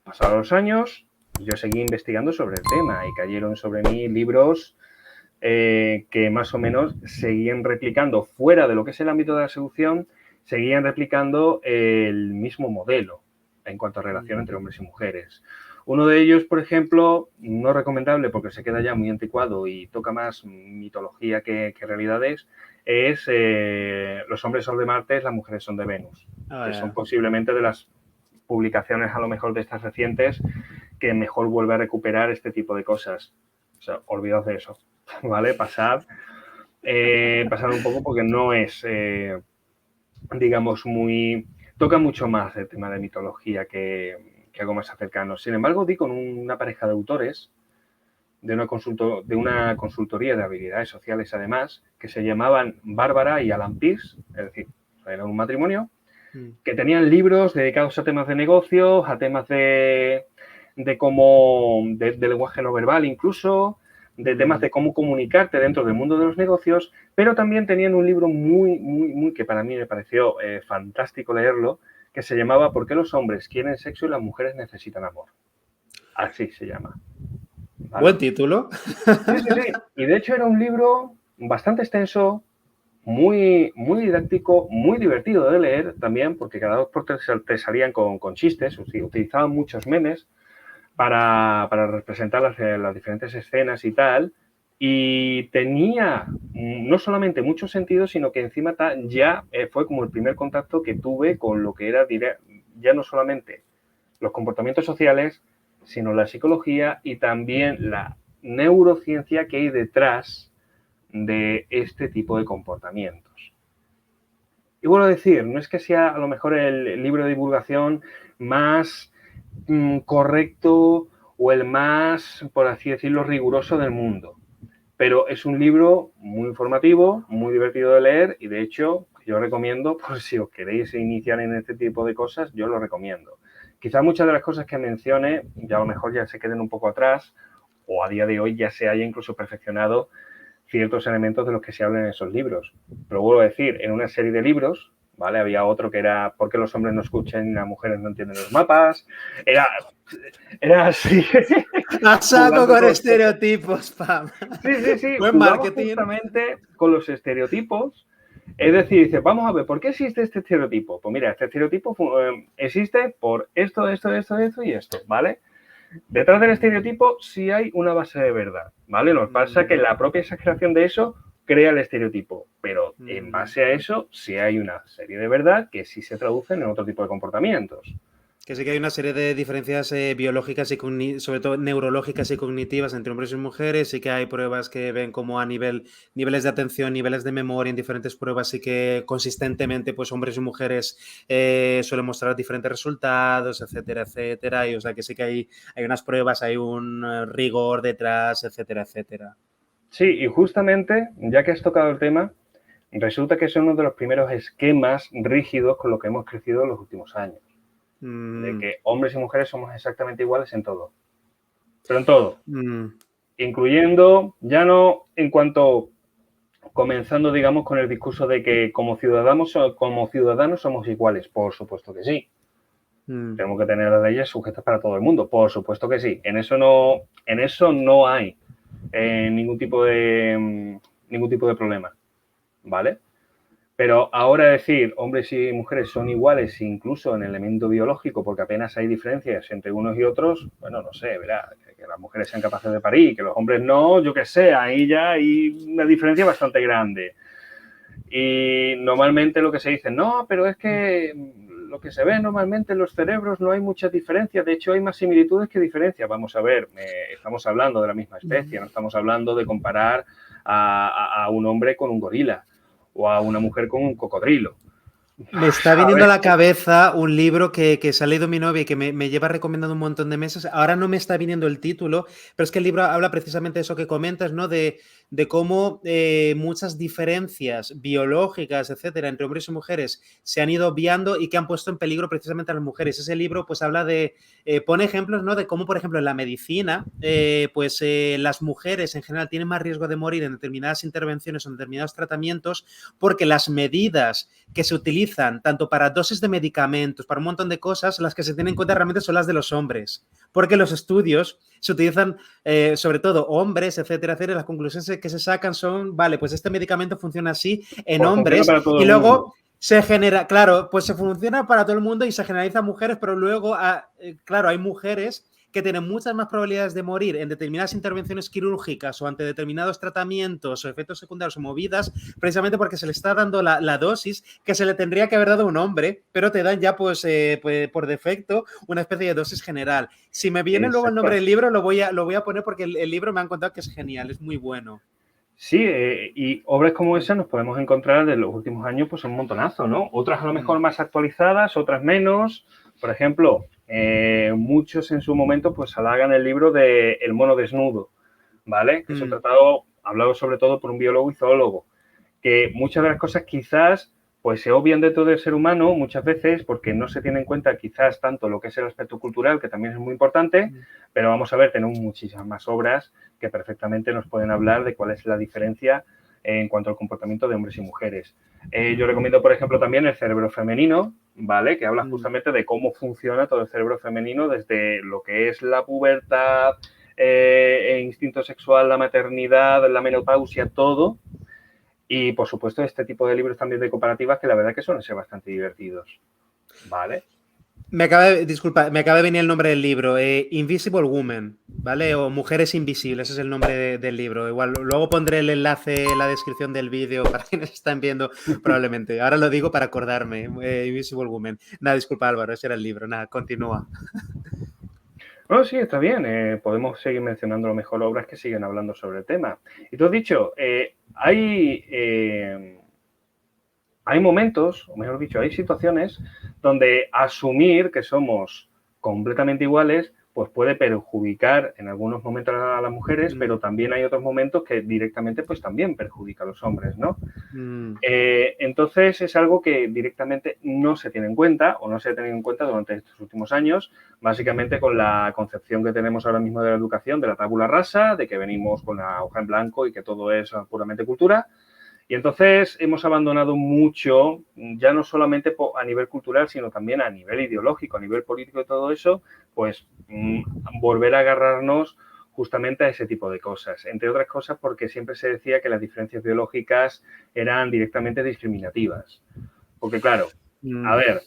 Pasados los años, yo seguí investigando sobre el tema y cayeron sobre mí libros que más o menos seguían replicando, fuera de lo que es el ámbito de la seducción, seguían replicando el mismo modelo en cuanto a relación entre hombres y mujeres. Uno de ellos, por ejemplo, no recomendable porque se queda ya muy anticuado y toca más mitología que realidades, es Los hombres son de Marte, las mujeres son de Venus, que son posiblemente de las publicaciones a lo mejor de estas recientes que mejor vuelve a recuperar este tipo de cosas. O sea, olvidaos de eso, ¿vale? Pasar un poco porque no es, digamos, muy... Toca mucho más el tema de mitología que algo más cercano. Sin embargo, di con una pareja de autores de una consultoría de habilidades sociales, además, que se llamaban Bárbara y Alan Pierce, es decir, era un matrimonio, que tenían libros dedicados a temas de negocios, a temas de cómo, de lenguaje no verbal incluso, de temas de cómo comunicarte dentro del mundo de los negocios, pero también tenían un libro muy que para mí me pareció fantástico leerlo, que se llamaba ¿Por qué los hombres quieren sexo y las mujeres necesitan amor? Así se llama. ¿Vale? Buen título. Sí. Y de hecho era un libro bastante extenso, muy didáctico, muy divertido de leer también, porque cada 2 por 3 te salían con chistes, o sea, utilizaban muchos memes para representar las diferentes escenas y tal, y tenía no solamente mucho sentido, sino que encima ya fue como el primer contacto que tuve con lo que era ya no solamente los comportamientos sociales, sino la psicología y también la neurociencia que hay detrás de este tipo de comportamientos. Y vuelvo a decir, no es que sea a lo mejor el libro de divulgación más correcto o el más, por así decirlo, riguroso del mundo, pero es un libro muy informativo, muy divertido de leer y de hecho yo recomiendo, por si os queréis iniciar en este tipo de cosas, yo lo recomiendo. Quizás muchas de las cosas que mencione ya a lo mejor ya se queden un poco atrás o a día de hoy ya se haya incluso perfeccionado ciertos elementos de los que se hablan en esos libros. Pero vuelvo a decir, en una serie de libros, ¿vale? Había otro que era ¿Por qué los hombres no escuchan y las mujeres no entienden los mapas? Era así. A saco con estereotipos, Pam. Sí. Buen marketing. Justamente con los estereotipos. Es decir, dice, vamos a ver, ¿por qué existe este estereotipo? Pues mira, este estereotipo existe por esto y esto, ¿vale? Detrás del estereotipo sí hay una base de verdad, ¿vale? Nos pasa que la propia exageración de eso crea el estereotipo, pero en base a eso sí hay una serie de verdad que sí se traducen en otro tipo de comportamientos. Que sí que hay una serie de diferencias biológicas y sobre todo neurológicas y cognitivas entre hombres y mujeres. Sí que hay pruebas que ven como a niveles de atención, niveles de memoria en diferentes pruebas y que consistentemente pues hombres y mujeres suelen mostrar diferentes resultados, etcétera, etcétera. Y o sea que sí que hay unas pruebas, hay un rigor detrás, etcétera, etcétera. Sí, y justamente, ya que has tocado el tema, resulta que es uno de los primeros esquemas rígidos con los que hemos crecido en los últimos años. De que hombres y mujeres somos exactamente iguales en todo. Pero en todo. Incluyendo, ya no en cuanto, comenzando, digamos, con el discurso de que como ciudadanos somos iguales. Por supuesto que sí. Tenemos que tener las leyes sujetas para todo el mundo. Por supuesto que sí. En eso no hay ningún tipo de problema. ¿Vale? Pero ahora decir hombres y mujeres son iguales incluso en el elemento biológico porque apenas hay diferencias entre unos y otros, bueno, no sé, verá, que las mujeres sean capaces de parir, que los hombres no, yo qué sé, ahí ya hay una diferencia bastante grande. Y normalmente lo que se dice, no, pero es que lo que se ve normalmente en los cerebros no hay muchas diferencias, de hecho hay más similitudes que diferencias. Vamos a ver, estamos hablando de la misma especie, no estamos hablando de comparar a un hombre con un gorila o a una mujer con un cocodrilo. Me está viniendo a la cabeza un libro que se ha leído mi novia y que me lleva recomendando un montón de meses. Ahora no me está viniendo el título, pero es que el libro habla precisamente de eso que comentas, ¿no? De cómo muchas diferencias biológicas, etcétera, entre hombres y mujeres se han ido obviando y que han puesto en peligro precisamente a las mujeres. Ese libro, pues, habla de, pone ejemplos, ¿no? De cómo, por ejemplo, en la medicina, las mujeres en general tienen más riesgo de morir en determinadas intervenciones o en determinados tratamientos porque las medidas que se utilizan utilizan tanto para dosis de medicamentos, para un montón de cosas, las que se tienen en cuenta realmente son las de los hombres. Porque los estudios se utilizan, sobre todo hombres, etcétera, etcétera. Las conclusiones que se sacan son, vale, pues este medicamento funciona así en Pues funciona hombres para todo y el luego mundo. se genera, claro, pues se funciona para todo el mundo y se generaliza a mujeres, pero luego, claro, hay mujeres que tienen muchas más probabilidades de morir en determinadas intervenciones quirúrgicas o ante determinados tratamientos o efectos secundarios o movidas, precisamente porque se le está dando la dosis que se le tendría que haber dado a un hombre, pero te dan ya pues, por defecto una especie de dosis general. Si me viene luego el nombre Exacto. del libro, lo voy a poner porque el libro me han contado que es genial, es muy bueno. Sí, y obras como esa nos podemos encontrar de los últimos años, pues un montonazo, ¿no? Otras a lo mejor más actualizadas, otras menos. Por ejemplo, muchos en su momento pues halagan el libro de El mono desnudo, ¿vale? Que es un tratado hablado sobre todo por un biólogo y zoólogo, que muchas de las cosas quizás pues se obvian dentro del ser humano muchas veces porque no se tiene en cuenta quizás tanto lo que es el aspecto cultural, que también es muy importante, pero vamos a ver, tenemos muchísimas más obras que perfectamente nos pueden hablar de cuál es la diferencia en cuanto al comportamiento de hombres y mujeres. Yo recomiendo, por ejemplo, también El cerebro femenino, ¿vale? Que habla justamente de cómo funciona todo el cerebro femenino desde lo que es la pubertad, el instinto sexual, la maternidad, la menopausia, todo. Y, por supuesto, este tipo de libros también de comparativas que la verdad que suelen ser bastante divertidos, ¿vale? Disculpa, me acaba de venir el nombre del libro, Invisible Woman, ¿vale? O Mujeres Invisibles, ese es el nombre del libro. Igual, luego pondré el enlace en la descripción del vídeo para quienes están viendo, probablemente. Ahora lo digo para acordarme, Invisible Woman. Nada, disculpa Álvaro, ese era el libro, nada, continúa. Bueno, sí, está bien. Podemos seguir mencionando a lo mejor obras que siguen hablando sobre el tema. Y tú has dicho, hay momentos, o mejor dicho, hay situaciones donde asumir que somos completamente iguales pues puede perjudicar en algunos momentos a las mujeres, pero también hay otros momentos que directamente pues también perjudica a los hombres, ¿no? Entonces es algo que directamente no se tiene en cuenta o no se ha tenido en cuenta durante estos últimos años, básicamente con la concepción que tenemos ahora mismo de la educación, de la tabula rasa, de que venimos con la hoja en blanco y que todo es puramente cultura. Y entonces hemos abandonado mucho, ya no solamente a nivel cultural, sino también a nivel ideológico, a nivel político y todo eso, pues volver a agarrarnos justamente a ese tipo de cosas. Entre otras cosas porque siempre se decía que las diferencias biológicas eran directamente discriminativas. Porque claro, a ver,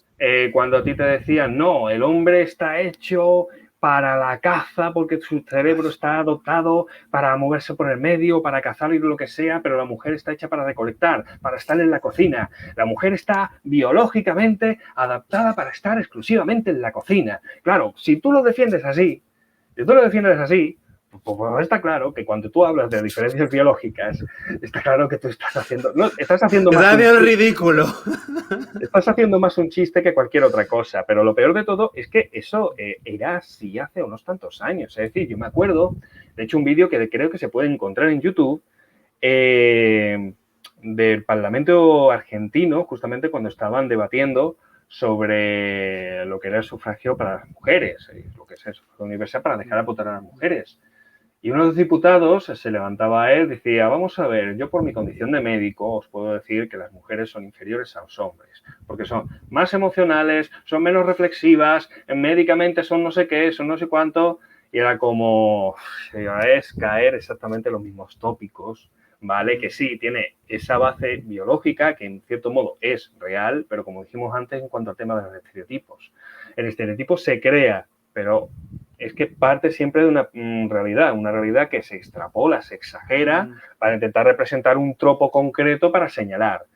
cuando a ti te decían, no, el hombre está hecho para la caza porque su cerebro está dotado para moverse por el medio, para cazar y lo que sea, pero la mujer está hecha para recolectar, para estar en la cocina. La mujer está biológicamente adaptada para estar exclusivamente en la cocina. Claro, si tú lo defiendes así, pues está claro que cuando tú hablas de diferencias biológicas, está claro que tú estás haciendo, no, estás haciendo más un ridículo. Estás haciendo más un chiste que cualquier otra cosa, pero lo peor de todo es que eso era así hace unos tantos años. Es decir, yo me acuerdo, de hecho, un vídeo que creo que se puede encontrar en YouTube del Parlamento argentino, justamente cuando estaban debatiendo sobre lo que era el sufragio para las mujeres, lo que es el sufragio universal para dejar a votar a las mujeres. Y uno de los diputados se levantaba a él, decía, vamos a ver, yo por mi condición de médico os puedo decir que las mujeres son inferiores a los hombres, porque son más emocionales, son menos reflexivas, médicamente son no sé qué, son no sé cuánto, y era como, es caer exactamente los mismos tópicos, ¿vale? Que sí, tiene esa base biológica que en cierto modo es real, pero como dijimos antes en cuanto al tema de los estereotipos. El estereotipo se crea, pero es que parte siempre de una realidad que se extrapola, se exagera para intentar representar un tropo concreto para señalar.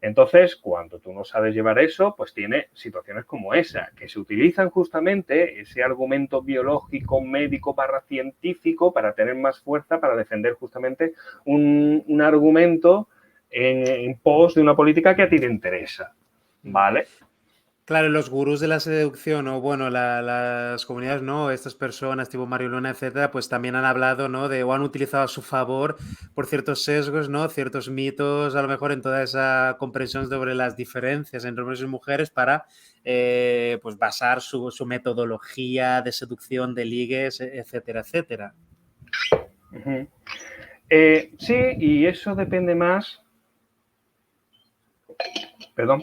Entonces, cuando tú no sabes llevar eso, pues tiene situaciones como esa, que se utilizan justamente ese argumento biológico, médico, científico para tener más fuerza, para defender justamente un argumento en pos de una política que a ti te interesa, ¿vale? Claro, los gurús de la seducción, o bueno, las comunidades, ¿no? Estas personas tipo Mario Luna, etcétera, pues también han hablado, ¿no? O han utilizado a su favor por ciertos sesgos, ¿no? Ciertos mitos, a lo mejor en toda esa comprensión sobre las diferencias entre hombres y mujeres para, pues, basar su metodología de seducción, de ligues, etcétera, etcétera. Sí, y eso depende más. Perdón.